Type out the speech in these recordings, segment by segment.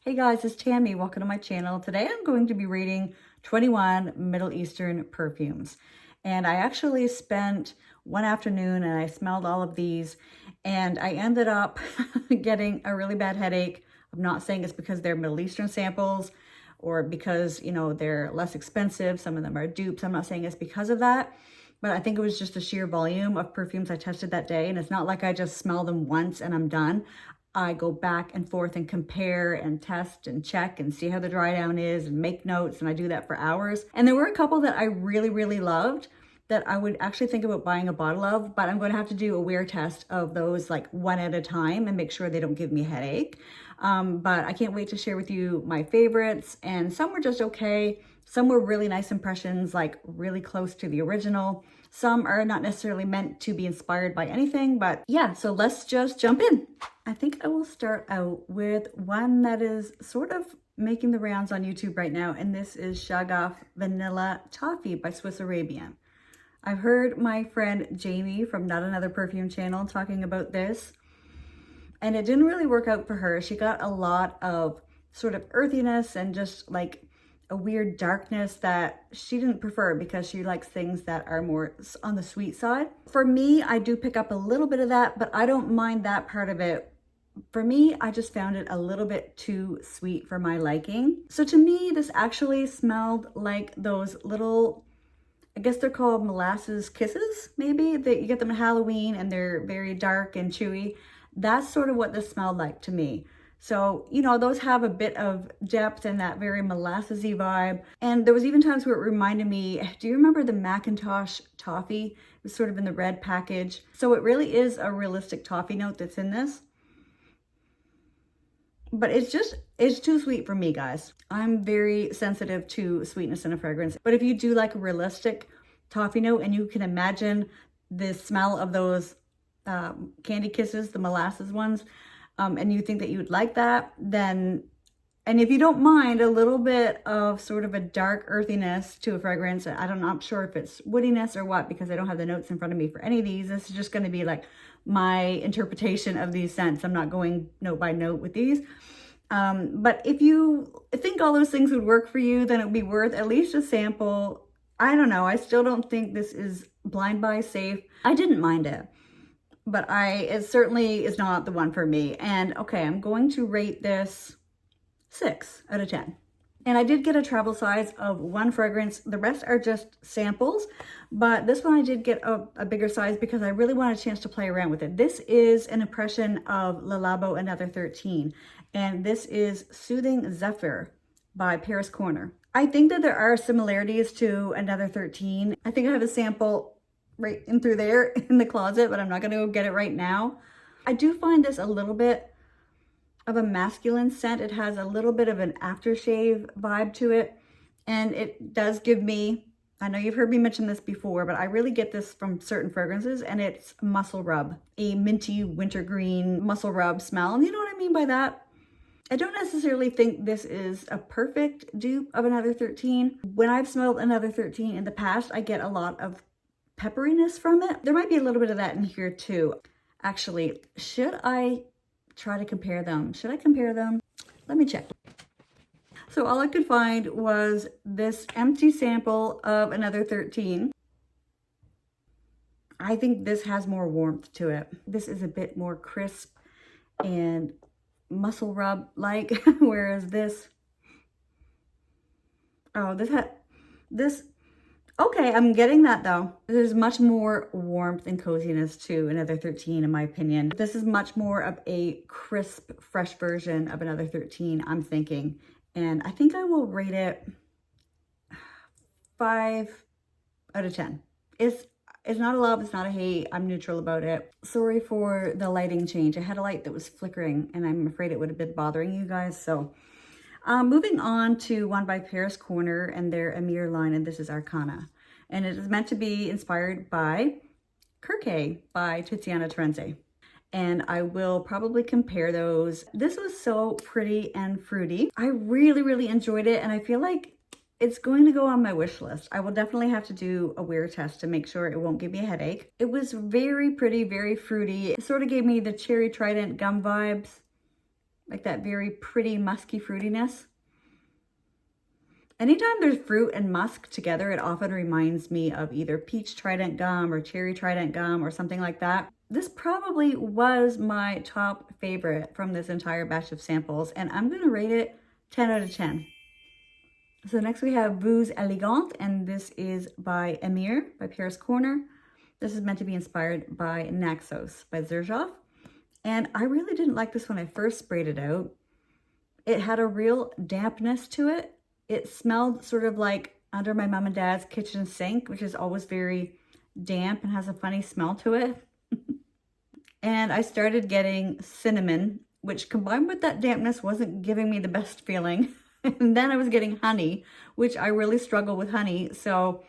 Hey guys, it's Tammy. Welcome to my channel. Today I'm going to be rating 21 Middle Eastern perfumes. And I actually spent one afternoon and I smelled all of these and I ended up getting a really bad headache. I'm not saying it's because they're Middle Eastern samples or because, you know, they're less expensive. Some of them are dupes. I'm not saying it's because of that. But I think it was just the sheer volume of perfumes I tested that day. And it's not like I just smell them once and I'm done. I go back and forth and compare and test and check and see how the dry down is and make notes, and I do that for hours. And there were a couple that I really loved that I would actually think about buying a bottle of, but I'm going to have to do a wear test of those like one at a time and make sure they don't give me a headache. But I can't wait to share with you my favorites, and some were just okay. Some were really nice impressions, like really close to the original. Some are not necessarily meant to be inspired by anything, but yeah, so let's just jump in. I think I will start out with one that is sort of making the rounds on YouTube right now, and this is Shaghaf Vanilla Toffee by Swiss Arabian. I've heard my friend Jamie from Not Another Perfume channel talking about this, and it didn't really work out for her. She got a lot of sort of earthiness and just like a weird darkness that she didn't prefer because she likes things that are more on the sweet side. For me, I do pick up a little bit of that, but I don't mind that part of it. For me, I just found it a little bit too sweet for my liking. So to me, this actually smelled like those little, I guess they're called molasses kisses, maybe, that you get them at Halloween and they're very dark and chewy. That's sort of what this smelled like to me. So, you know, those have a bit of depth and that very molassesy vibe. And there was even times where it reminded me, do you remember the Macintosh toffee? It was sort of in the red package. So it really is a realistic toffee note that's in this. But it's too sweet for me, guys. I'm very sensitive to sweetness in a fragrance. But if you do like a realistic toffee note and you can imagine the smell of those candy kisses, the molasses ones, and you think that you would like that, then, and if you don't mind a little bit of sort of a dark earthiness to a fragrance, I'm not sure if it's woodiness or what, because I don't have the notes in front of me for any of these. This is just going to be like my interpretation of these scents. I'm not going note by note with these. But if you think all those things would work for you, then it would be worth at least a sample. I don't know. I still don't think this is blind buy safe. I didn't mind it, but it certainly is not the one for me. And okay, I'm going to rate this 6 out of 10. And I did get a travel size of 1 fragrance. The rest are just samples, but this one I did get a bigger size because I really wanted a chance to play around with it. This is an impression of Labo Another 13, and this is Soothing Zephyr by Paris Corner. I think that there are similarities to Another 13. I think I have a sample right in through there in the closet, but I'm not going to go get it right now. I do find this a little bit of a masculine scent. It has a little bit of an aftershave vibe to it, and it does give me, I know you've heard me mention this before, but I really get this from certain fragrances, and it's muscle rub, a minty wintergreen muscle rub smell. And you know what I mean by that? I don't necessarily think this is a perfect dupe of Another 13. When I've smelled Another 13 in the past, I get a lot of pepperiness from it. There might be a little bit of that in here too. Actually, should I try to compare them? Should I compare them? Let me check. So all I could find was this empty sample of Another 13. I think this has more warmth to it. This is a bit more crisp and muscle rub like, whereas this, oh, this, okay, I'm getting that though. There's much more warmth and coziness to Another 13 in my opinion. This is much more of a crisp, fresh version of Another 13, I'm thinking. And I think I will rate it 5 out of 10. It's not a love, it's not a hate. I'm neutral about it. Sorry for the lighting change. I had a light that was flickering and I'm afraid it would have been bothering you guys. So moving on to one by Paris Corner and their Emir line, and this is Arcana. And it is meant to be inspired by Kirke by Tiziana Terenzi. And I will probably compare those. This was so pretty and fruity. I really enjoyed it, and I feel like it's going to go on my wish list. I will definitely have to do a wear test to make sure it won't give me a headache. It was very pretty, very fruity. It sort of gave me the Cherry Trident gum vibes. like that very pretty musky fruitiness. Anytime there's fruit and musk together, it often reminds me of either peach trident gum or cherry trident gum or something like that. This probably was my top favorite from this entire batch of samples, and I'm gonna rate it 10 out of 10. So next we have Voux Elegante, and this is by Emir, by Pear's Corner. This is meant to be inspired by Naxos, by Xerjoff. And I really didn't like this when I first sprayed it out. It had a real dampness to it. It smelled sort of like under my mom and dad's kitchen sink, which is always very damp and has a funny smell to it. And I started getting cinnamon, which combined with that dampness wasn't giving me the best feeling. And then I was getting honey, which I really struggle with honey. So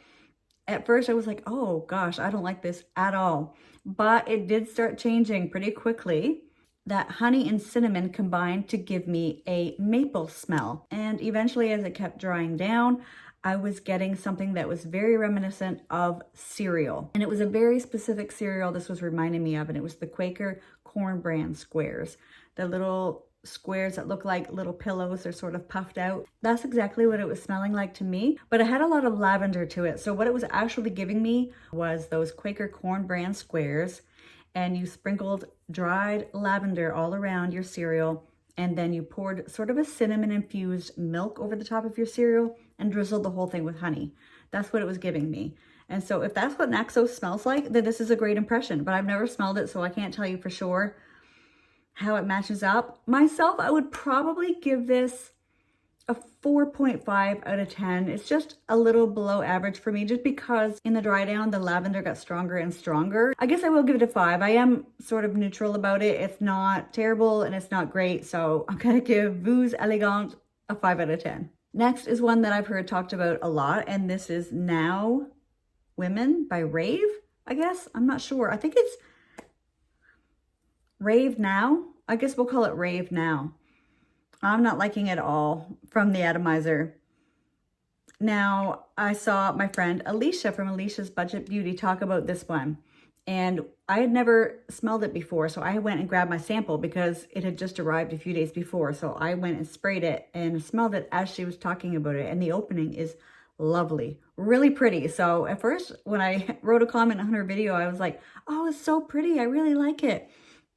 at first I was like, oh gosh, I don't like this at all. But it did start changing pretty quickly. That honey and cinnamon combined to give me a maple smell. And eventually, as it kept drying down, I was getting something that was very reminiscent of cereal. And it was a very specific cereal this was reminding me of, and it was the Quaker Corn Bran squares. The little squares that look like little pillows, are sort of puffed out. That's exactly what it was smelling like to me, but it had a lot of lavender to it. So what it was actually giving me was those Quaker Corn Bran squares, and you sprinkled dried lavender all around your cereal, and then you poured sort of a cinnamon infused milk over the top of your cereal and drizzled the whole thing with honey. That's what it was giving me. And so if that's what Naxos smells like, then this is a great impression, but I've never smelled it, so I can't tell you for sure how it matches up. Myself, I would probably give this a 4.5 out of 10. It's just a little below average for me, just because in the dry down, the lavender got stronger and stronger. I guess I will give it a 5. I am sort of neutral about it. It's not terrible and it's not great. So I'm gonna give Voux Elegante a 5 out of 10. Next is one that I've heard talked about a lot, and this is Now Women by Rave, I guess. I'm not sure. I think it's Rave Now. I guess we'll call it Rave Now. I'm not liking it at all from the atomizer. Now, I saw my friend Alicia from Alicia's Budget Beauty talk about this one, and I had never smelled it before, so I went and grabbed my sample because it had just arrived a few days before. So I went and sprayed it and smelled it as she was talking about it, and the opening is lovely, really pretty. So at first, when I wrote a comment on her video, I was like, oh, it's so pretty, I really like it.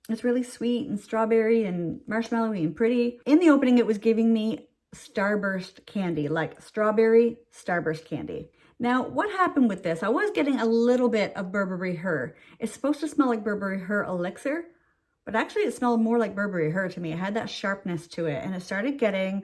It's really sweet and strawberry and marshmallowy and pretty. In the opening, it was giving me starburst candy, like strawberry starburst candy. Now, what happened with this? I was getting a little bit of Burberry Her. It's supposed to smell like Burberry Her Elixir, but actually it smelled more like Burberry Her to me. It had that sharpness to it, and it started getting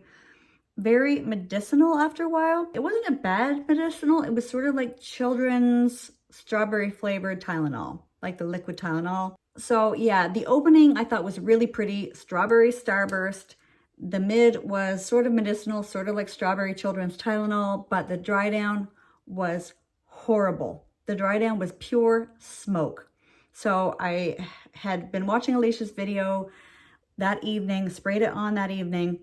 very medicinal after a while. It wasn't a bad medicinal. It was sort of like children's strawberry flavored Tylenol, like the liquid Tylenol. So yeah, the opening I thought was really pretty, strawberry starburst. The mid was sort of medicinal, sort of like strawberry children's Tylenol, but the dry down was horrible. The dry down was pure smoke. So I had been watching Alicia's video that evening, sprayed it on that evening.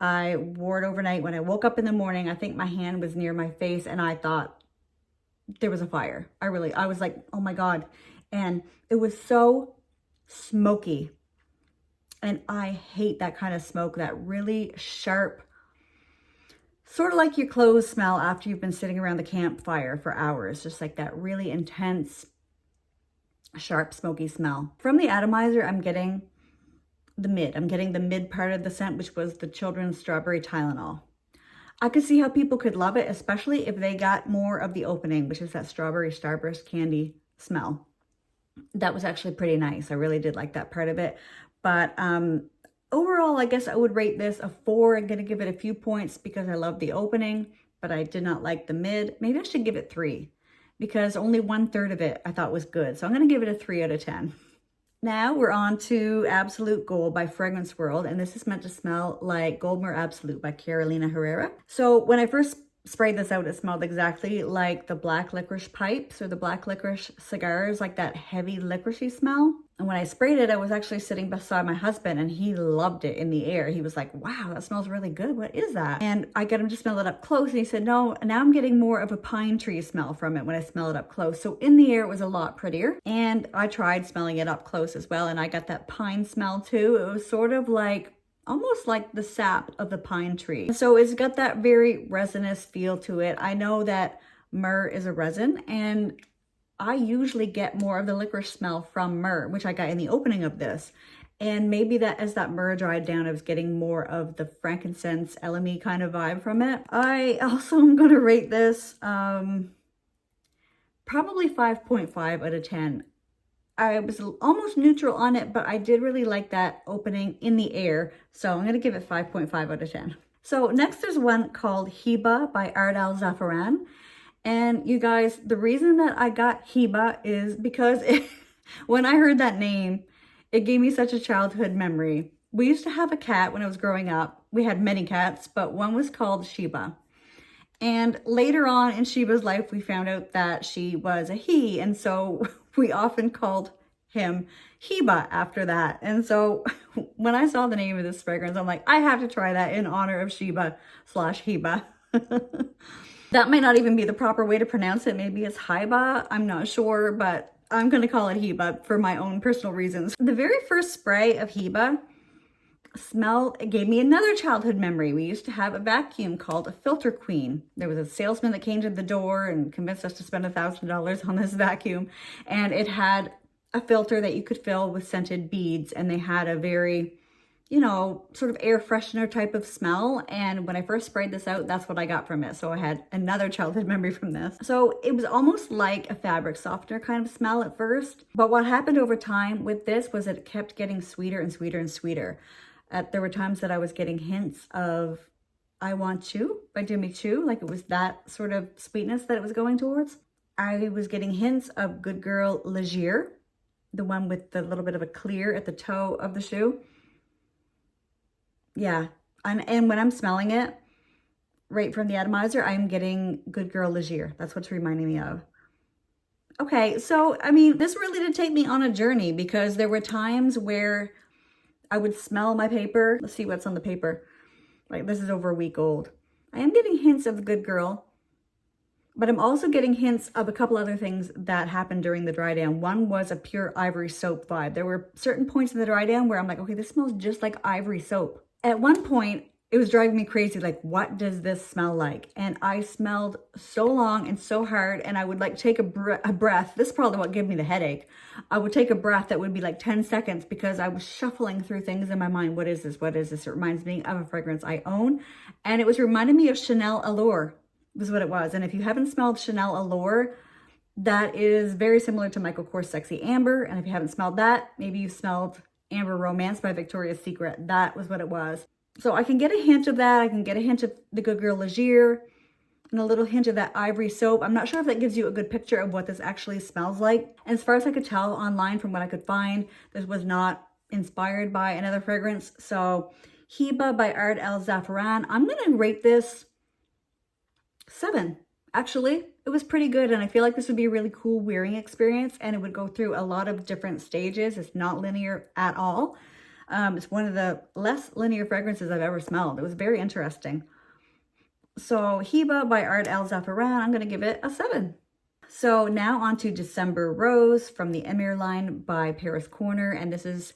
I wore it overnight. When I woke up in the morning, I think my hand was near my face, and I thought there was a fire. I was like, oh my God. And it was so smoky, and I hate that kind of smoke, that really sharp, sort of like your clothes smell after you've been sitting around the campfire for hours, just like that really intense, sharp, smoky smell. From the atomizer, I'm getting the mid. I'm getting the mid part of the scent, which was the children's strawberry Tylenol. I could see how people could love it, especially if they got more of the opening, which is that strawberry starburst candy smell. That was actually pretty nice. I really did like that part of it. But overall, I guess I would rate this a 4. I'm going to give it a few points because I love the opening, but I did not like the mid. Maybe I should give it 3 because only 1/3 of it I thought was good. So I'm going to give it a 3 out of 10. Now we're on to Absolute Gold by Fragrance World, and this is meant to smell like Goldmer Absolute by Carolina Herrera. So when I first sprayed this out, it smelled exactly like the black licorice pipes or the black licorice cigars, like that heavy licoricey smell. And when I sprayed it, I was actually sitting beside my husband, and he loved it in the air. He was like, wow, that smells really good. What is that? And I got him to smell it up close, and he said, no, now I'm getting more of a pine tree smell from it when I smell it up close. So in the air, it was a lot prettier. And I tried smelling it up close as well, and I got that pine smell too. It was sort of like almost like the sap of the pine tree. So it's got that very resinous feel to it. I know that myrrh is a resin, and I usually get more of the licorice smell from myrrh, which I got in the opening of this. And maybe that as that myrrh dried down, I was getting more of the frankincense, elemi kind of vibe from it. I also am going to rate this probably 5.5 out of 10. I was almost neutral on it, but I did really like that opening in the air. So I'm going to give it 5.5 out of 10. So next there's one called Heibah by Ard Al Zaafaran. And you guys, the reason that I got Heibah is because when I heard that name, it gave me such a childhood memory. We used to have a cat when I was growing up. We had many cats, but one was called Sheba. And later on in Sheba's life, we found out that she was a he. And so we often called him Heibah after that. And so when I saw the name of this fragrance, I'm like, I have to try that in honor of Sheba/Heibah. That might not even be the proper way to pronounce it. Maybe it's Heibah. I'm not sure, but I'm going to call it Heibah for my own personal reasons. The very first spray of Heibah it gave me another childhood memory. We used to have a vacuum called a Filter Queen. There was a salesman that came to the door and convinced us to spend $1,000 on this vacuum. And it had a filter that you could fill with scented beads. And they had a very, you know, sort of air freshener type of smell. And when I first sprayed this out, that's what I got from it. So I had another childhood memory from this. So it was almost like a fabric softener kind of smell at first. But what happened over time with this was it kept getting sweeter and sweeter and sweeter. There were times that I was getting hints of I Want You by Jimmy Choo, like it was that sort of sweetness that it was going towards. I was getting hints of Good Girl Elixir, the one with the little bit of a clear at the toe of the shoe. Yeah, and when I'm smelling it, right from the atomizer, I'm getting Good Girl Elixir. That's what's reminding me of. Okay, so, I mean, this really did take me on a journey because there were times where I would smell my paper. Let's see what's on the paper. Like, this is over a week old. I am getting hints of the Good Girl, but I'm also getting hints of a couple other things that happened during the dry down. One was a pure ivory soap vibe. There were certain points in the dry down where I'm like, okay, this smells just like ivory soap. At one point, it was driving me crazy. Like, what does this smell like? And I smelled so long and so hard, and I would like take a breath. This is probably what gave me the headache. I would take a breath that would be like 10 seconds because I was shuffling through things in my mind. What is this? What is this? It reminds me of a fragrance I own. And it was reminding me of Chanel Allure, was what it was. And if you haven't smelled Chanel Allure, that is very similar to Michael Kors Sexy Amber. And if you haven't smelled that, maybe you've smelled Amber Romance by Victoria's Secret. That was what it was. So I can get a hint of that. I can get a hint of the Good Girl Elixir and a little hint of that ivory soap. I'm not sure if that gives you a good picture of what this actually smells like. And as far as I could tell online from what I could find, this was not inspired by another fragrance. So Heibah by Ard Al Zaafaran, I'm going to rate this 7. Actually, it was pretty good, and I feel like this would be a really cool wearing experience, and it would go through a lot of different stages. It's not linear at all. It's one of the less linear fragrances I've ever smelled. It was very interesting. So Heibah by Ard Al Zaafaran, I'm going to give it a 7. So now on to December Rose from the Emir line by Paris Corner. And this is,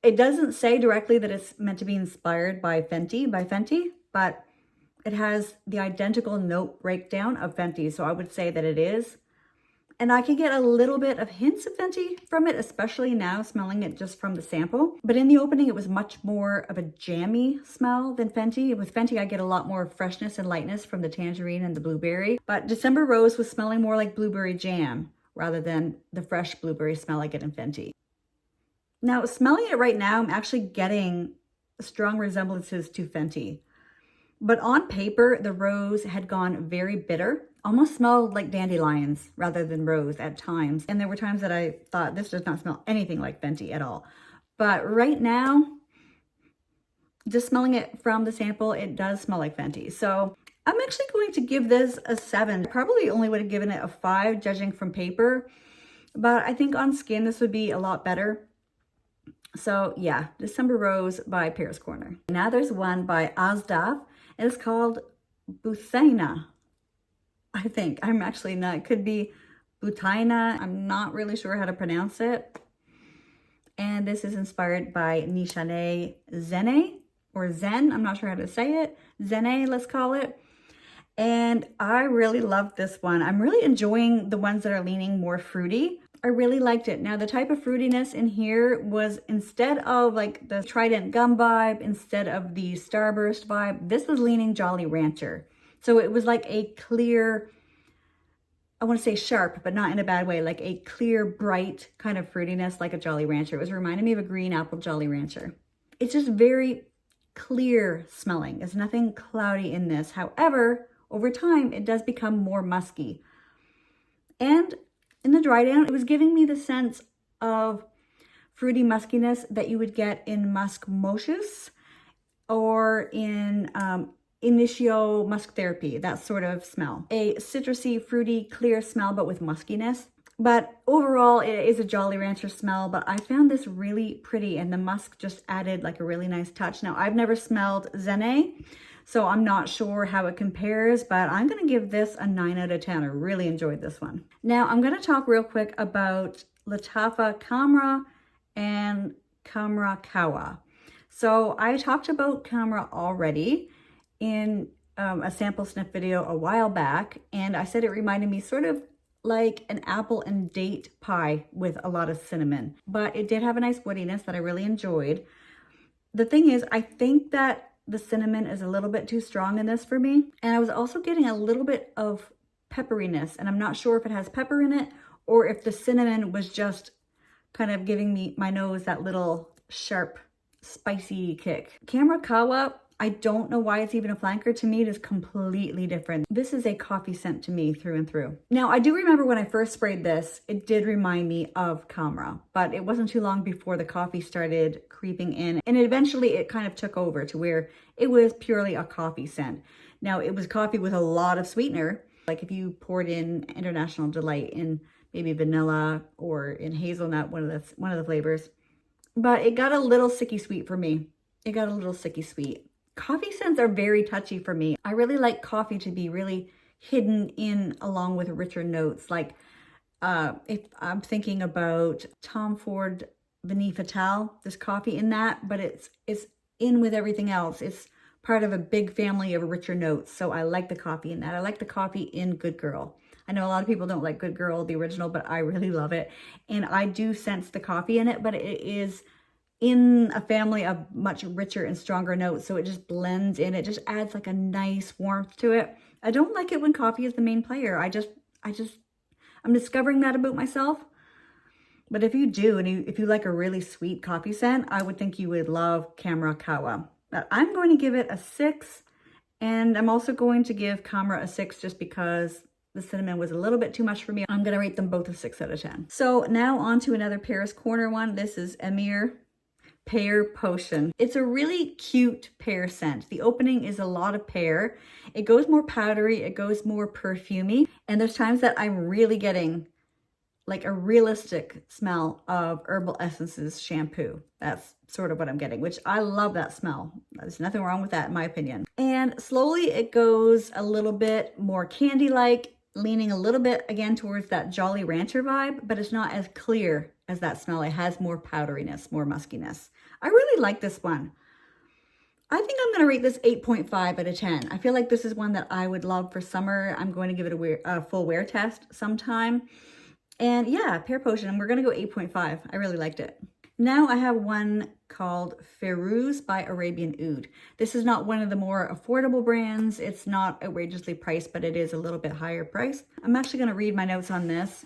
it doesn't say directly that it's meant to be inspired by Fenty, but it has the identical note breakdown of Fenty. So I would say that it is. And I can get a little bit of hints of Fenty from it, especially now smelling it just from the sample. But in the opening, it was much more of a jammy smell than Fenty. With Fenty, I get a lot more freshness and lightness from the tangerine and the blueberry. But December Rose was smelling more like blueberry jam rather than the fresh blueberry smell I get in Fenty. Now, smelling it right now, I'm actually getting strong resemblances to Fenty. But on paper, the rose had gone very bitter. Almost smelled like dandelions rather than rose at times. And there were times that I thought this does not smell anything like Fenty at all. But right now, just smelling it from the sample, it does smell like Fenty. So I'm actually going to give this a 7. I probably only would have given it a 5 judging from paper. But I think on skin, this would be a lot better. So yeah, December Rose by Paris Corner. Now there's one by Asdaaf. And it's called Buthaina. I think. I'm actually not. It could be Buthaina. I'm not really sure how to pronounce it. And this is inspired by Nishane Zenne or Zenne. I'm not sure how to say it. Zenne, let's call it. And I really love this one. I'm really enjoying the ones that are leaning more fruity. I really liked it. Now, the type of fruitiness in here was, instead of like the Trident Gum vibe, instead of the Starburst vibe, this was leaning Jolly Rancher. So it was like a clear, I want to say sharp, but not in a bad way, like a clear, bright kind of fruitiness like a Jolly Rancher. It was reminding me of a green apple Jolly Rancher. It's just very clear smelling. There's nothing cloudy in this. However, over time, it does become more musky. And in the dry down, it was giving me the sense of fruity muskiness that you would get in Musk Moschus or in Initio Musk Therapy, that sort of smell. A citrusy, fruity, clear smell, but with muskiness. But overall, it is a Jolly Rancher smell, but I found this really pretty, and the musk just added like a really nice touch. Now, I've never smelled Zenne, so I'm not sure how it compares, but I'm gonna give this a 9 out of 10. I really enjoyed this one. Now, I'm gonna talk real quick about Lataffa Khamrah and Khamrah and Qahwa. So I talked about Khamrah already in a sample sniff video a while back, and I said it reminded me sort of like an apple and date pie with a lot of cinnamon, but it did have a nice woodiness that I really enjoyed. The thing is, I think that the cinnamon is a little bit too strong in this for me, and I was also getting a little bit of pepperiness, and I'm not sure if it has pepper in it or if the cinnamon was just kind of giving me my nose that little sharp spicy kick. Khamrah and Qahwa, I don't know why it's even a flanker. To me, it is completely different. This is a coffee scent to me through and through. Now, I do remember when I first sprayed this, it did remind me of Khamrah, but it wasn't too long before the coffee started creeping in, and eventually it kind of took over to where it was purely a coffee scent. Now, it was coffee with a lot of sweetener, like if you poured in International Delight in maybe vanilla or in hazelnut, one of the flavors, but it got a little sicky sweet for me. It got a little sicky sweet. Coffee scents are very touchy for me. I really like coffee to be really hidden in along with richer notes. Like if I'm thinking about Tom Ford Vanille Fatale, there's coffee in that, but it's in with everything else. It's part of a big family of richer notes. So I like the coffee in that. I like the coffee in Good Girl. I know a lot of people don't like Good Girl, the original, but I really love it. And I do sense the coffee in it, but it is in a family of much richer and stronger notes, so it just blends in. It just adds like a nice warmth to it. I don't like it when coffee is the main player. I'm discovering that about myself. But if you do, and if you like a really sweet coffee scent, I would think you would love Khamrah and Qahwa. But I'm going to give it a 6, and I'm also going to give Khamrah a 6 just because the cinnamon was a little bit too much for me. I'm going to rate them both a 6 out of 10. So now on to another Paris Corner one. This is Emir Pear Potion. It's a really cute pear scent. The opening is a lot of pear. It goes more powdery, it goes more perfumey, and there's times that I'm really getting like a realistic smell of Herbal Essences shampoo. That's sort of what I'm getting, which I love that smell. There's nothing wrong with that in my opinion. And slowly it goes a little bit more candy-like, leaning a little bit again towards that Jolly Rancher vibe, but it's not as clear as that smell. It has more powderiness, more muskiness. I really like this one. I think I'm going to rate this 8.5 out of 10. I feel like this is one that I would love for summer. I'm going to give it a full wear test sometime. And yeah, Pear Potion, and we're going to go 8.5. I really liked it. Now I have one called Fairouz by Arabian Oud. This is not one of the more affordable brands. It's not outrageously priced, but it is a little bit higher priced. I'm actually going to read my notes on this.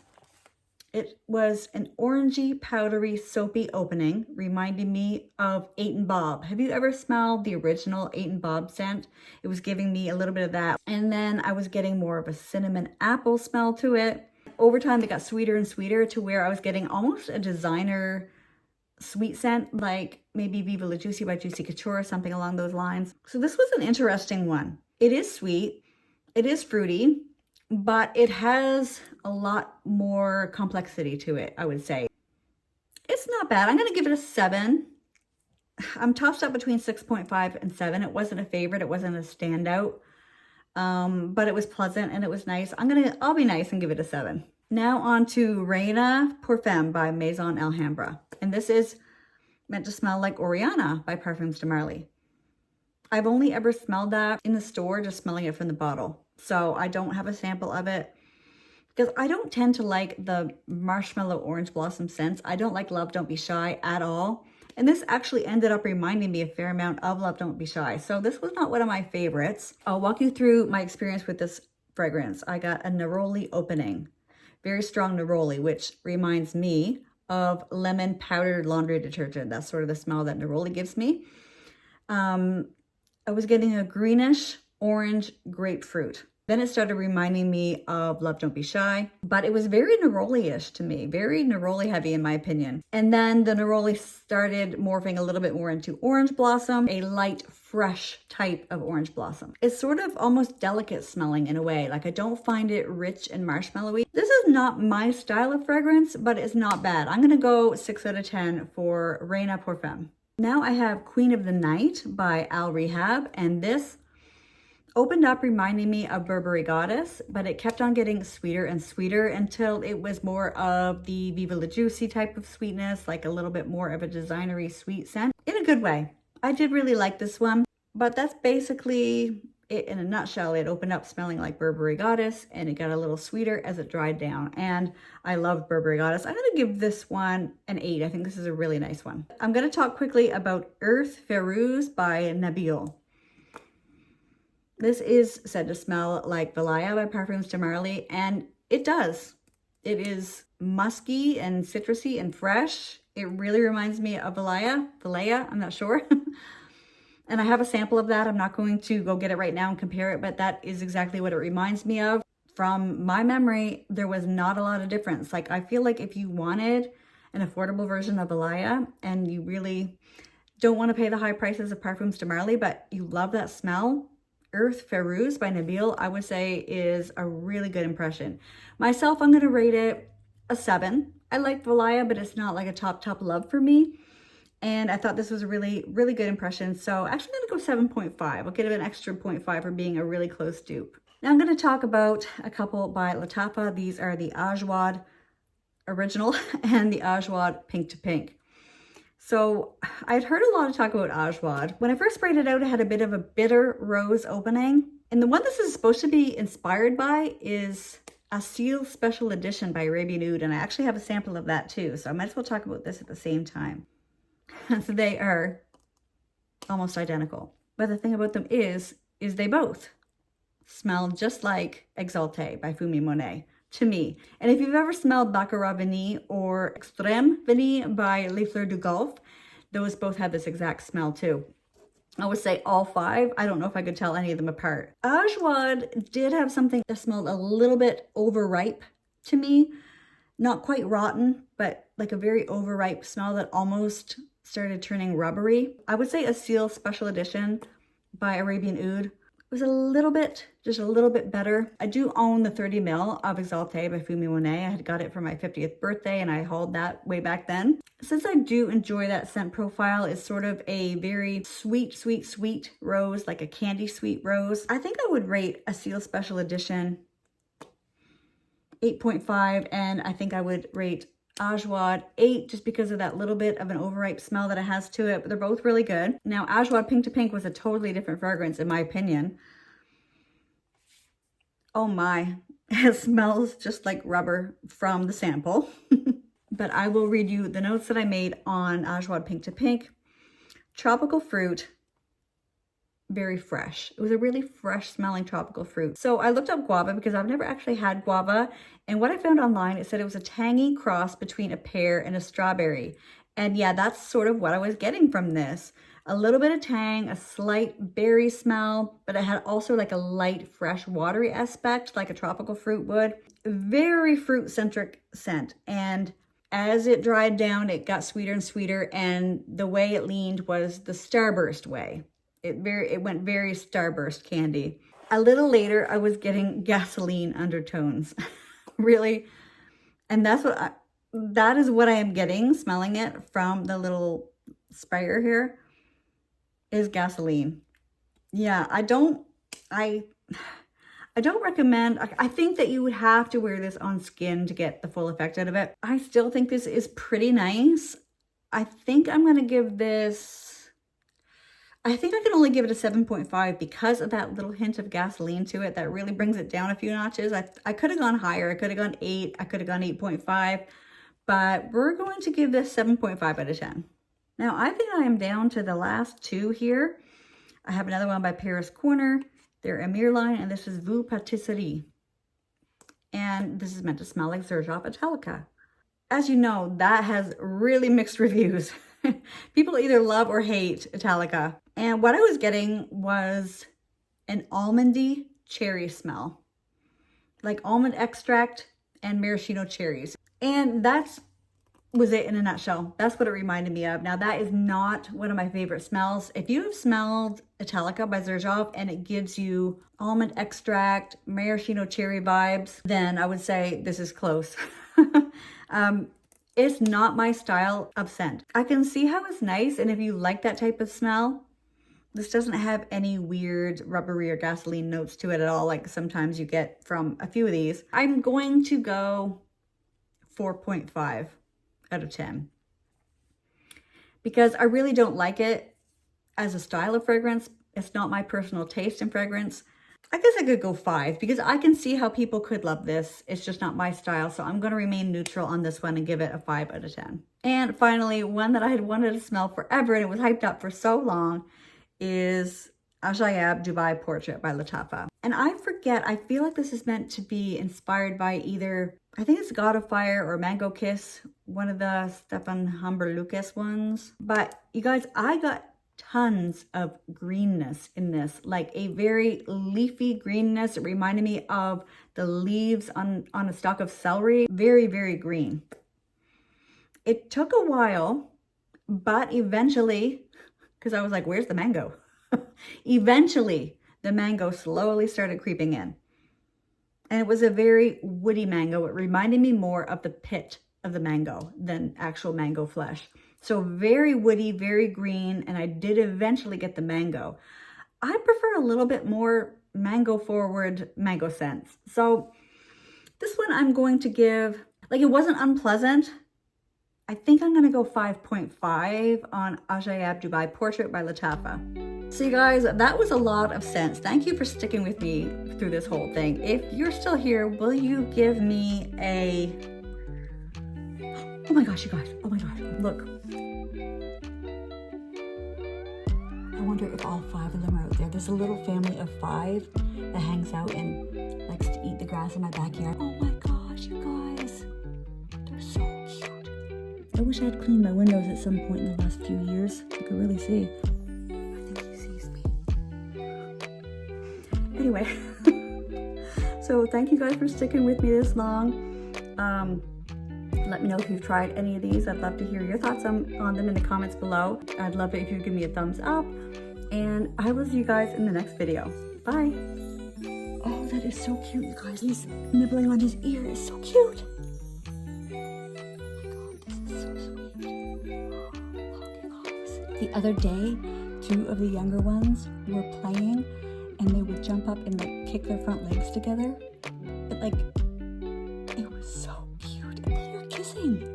It was an orangey, powdery, soapy opening, reminding me of 8 & Bob. Have you ever smelled the original 8 & Bob scent? It was giving me a little bit of that. And then I was getting more of a cinnamon apple smell to it. Over time, it got sweeter and sweeter to where I was getting almost a designer sweet scent, like maybe Viva La Juicy by Juicy Couture, something along those lines. So this was an interesting one. It is sweet, it is fruity, but it has a lot more complexity to it, I would say. It's not bad. I'm going to give it a 7. I'm tossed up between 6.5 and 7. It wasn't a favorite. It wasn't a standout, but it was pleasant and it was nice. I'll be nice and give it a 7. Now on to Reyna Perfumes by Maison Alhambra. And this is meant to smell like Oriana by Parfums de Marly. I've only ever smelled that in the store, just smelling it from the bottle. So I don't have a sample of it because I don't tend to like the marshmallow orange blossom scents. I don't like Love Don't Be Shy at all. And this actually ended up reminding me a fair amount of Love Don't Be Shy. So this was not one of my favorites. I'll walk you through my experience with this fragrance. I got a neroli opening, very strong neroli, which reminds me of lemon powdered laundry detergent. That's sort of the smell that neroli gives me. I was getting a greenish orange grapefruit. Then it started reminding me of Love Don't Be Shy, but it was very neroli-ish to me, very neroli heavy in my opinion. And then the neroli started morphing a little bit more into orange blossom, a light, fresh type of orange blossom. It's sort of almost delicate smelling in a way. Like I don't find it rich and marshmallowy. This is not my style of fragrance, but it's not bad. I'm gonna go 6 out of 10 for Reyna Parfum. Now I have Queen of the Night by Al Rehab, and this opened up reminding me of Burberry Goddess, but it kept on getting sweeter and sweeter until it was more of the Viva La Juicy type of sweetness, like a little bit more of a designery sweet scent in a good way. I did really like this one, but that's basically it in a nutshell. It opened up smelling like Burberry Goddess and it got a little sweeter as it dried down. And I love Burberry Goddess. I'm going to give this one an 8. I think this is a really nice one. I'm going to talk quickly about Ard Al Fairouz by Nabil. This is said to smell like Valaya by Parfums de Marly, and it does. It is musky and citrusy and fresh. It really reminds me of Valaya, I'm not sure. And I have a sample of that. I'm not going to go get it right now and compare it, but that is exactly what it reminds me of. From my memory, there was not a lot of difference. Like, I feel like if you wanted an affordable version of Valaya and you really don't want to pay the high prices of Parfums de Marly, but you love that smell, Ard Al Fairouz by Nabil, I would say is a really good impression. Myself, I'm going to rate it a 7. I like Valaya, but it's not like a top love for me. And I thought this was a really good impression. So actually I'm going to go 7.5. I'll give it an extra 0.5 for being a really close dupe. Now I'm going to talk about a couple by Lataffa. These are the Ajwad Original and the Ajwad Pink to Pink. So I'd heard a lot of talk about Ajwad. When I first sprayed it out, it had a bit of a bitter rose opening. And the one this is supposed to be inspired by is Asil Special Edition by Arabian Oud. And I actually have a sample of that too. So I might as well talk about this at the same time. So they are almost identical. But the thing about them is they both smell just like Exalté by Fumi Monet to me. And if you've ever smelled Baccarat Vanille or Extreme Vanille by Les Fleurs du Golfe, those both have this exact smell too. I would say all 5. I don't know if I could tell any of them apart. Ajwad did have something that smelled a little bit overripe to me. Not quite rotten, but like a very overripe smell that almost started turning rubbery. I would say Asil Special Edition by Arabian Oud was a little bit, just a little bit better. I do own the 30 ml of Exalté by Fumi Monet. I had got it for my 50th birthday and I hauled that way back then. Since I do enjoy that scent profile, it's sort of a very sweet rose, like a candy sweet rose. I think I would rate Asil Special Edition 8.5, and I think I would rate Ajwad 8 just because of that little bit of an overripe smell that it has to it, but they're both really good. Now, Ajwad Pink to Pink was a totally different fragrance in my opinion. Oh my, it smells just like rubber from the sample. But I will read you the notes that I made on Ajwad Pink to Pink. Tropical fruit, very fresh. It was a really fresh smelling tropical fruit. So I looked up guava because I've never actually had guava. And what I found online, it said it was a tangy cross between a pear and a strawberry. And yeah, that's sort of what I was getting from this. A little bit of tang, a slight berry smell, but it had also like a light, fresh, watery aspect, like a tropical fruit would. Very fruit-centric scent. And as it dried down, it got sweeter and sweeter. And the way it leaned was the Starburst way. It went very Starburst candy. A little later, I was getting gasoline undertones. Really. And that is what I am getting, smelling it from the little sprayer here, is gasoline. Yeah, I don't recommend, I think that you would have to wear this on skin to get the full effect out of it. I still think this is pretty nice. I think I'm going to give this I think I can only give it a 7.5 because of that little hint of gasoline to it that really brings it down a few notches. I could have gone higher. I could have gone 8. I could have gone 8.5. But we're going to give this 7.5 out of 10. Now, I think I am down to the last two here. I have another one by Paris Corner, their Emir line, and this is Voux Patisserie. And this is meant to smell like Xerjoff Italica. As you know, that has really mixed reviews. People either love or hate Italica. And what I was getting was an almondy cherry smell. Like almond extract and maraschino cherries. And that was it in a nutshell. That's what it reminded me of. Now, that is not one of my favorite smells. If you have smelled Italica by Xerjoff and it gives you almond extract, maraschino cherry vibes, then I would say this is close. It's not my style of scent. I can see how it's nice, and if you like that type of smell, this doesn't have any weird rubbery or gasoline notes to it at all, like sometimes you get from a few of these. I'm going to go 4.5 out of 10 because I really don't like it as a style of fragrance. It's not my personal taste in fragrance. I guess I could go 5 because I can see how people could love this. It's just not my style. So I'm going to remain neutral on this one and give it a 5 out of 10. And finally, one that I had wanted to smell forever and it was hyped up for so long is Ajaib Dubai Portrait by Lataffa. And I forget, I feel like this is meant to be inspired by either, I think it's God of Fire or Mango Kiss, one of the Stefan Humber Lucas ones. But you guys, I got tons of greenness in this, like a very leafy greenness. It reminded me of the leaves on a stalk of celery. Very, very green. It took a while, but eventually, because I was like, where's the mango? Eventually, the mango slowly started creeping in. And it was a very woody mango. It reminded me more of the pit of the mango than actual mango flesh. So very woody, very green, and I did eventually get the mango. I prefer a little bit more mango forward mango scents. So this one I'm going to give, like, it wasn't unpleasant. I think I'm going to go 5.5 on Ajaib Dubai Portrait by Lataffa. So you guys, that was a lot of scents. Thank you for sticking with me through this whole thing. If you're still here, will you give me a... Oh my gosh, you guys. Oh my gosh. Look. I wonder if all 5 of them are out there. There's a little family of 5 that hangs out and likes to eat the grass in my backyard. Oh my gosh, you guys. They're so cute. I wish I had cleaned my windows at some point in the last few years. You could really see. I think he sees me. Anyway. So thank you guys for sticking with me this long. Let me know if you've tried any of these. I'd love to hear your thoughts on them in the comments below. I'd love it if you give me a thumbs up. And I will see you guys in the next video. Bye. Oh, that is so cute, you guys. He's nibbling on his ear. It's so cute. Oh my God, this is so sweet. Oh, the other day, 2 of the younger ones were playing and they would jump up and like kick their front legs together. But like, it was so cute. And they were kissing.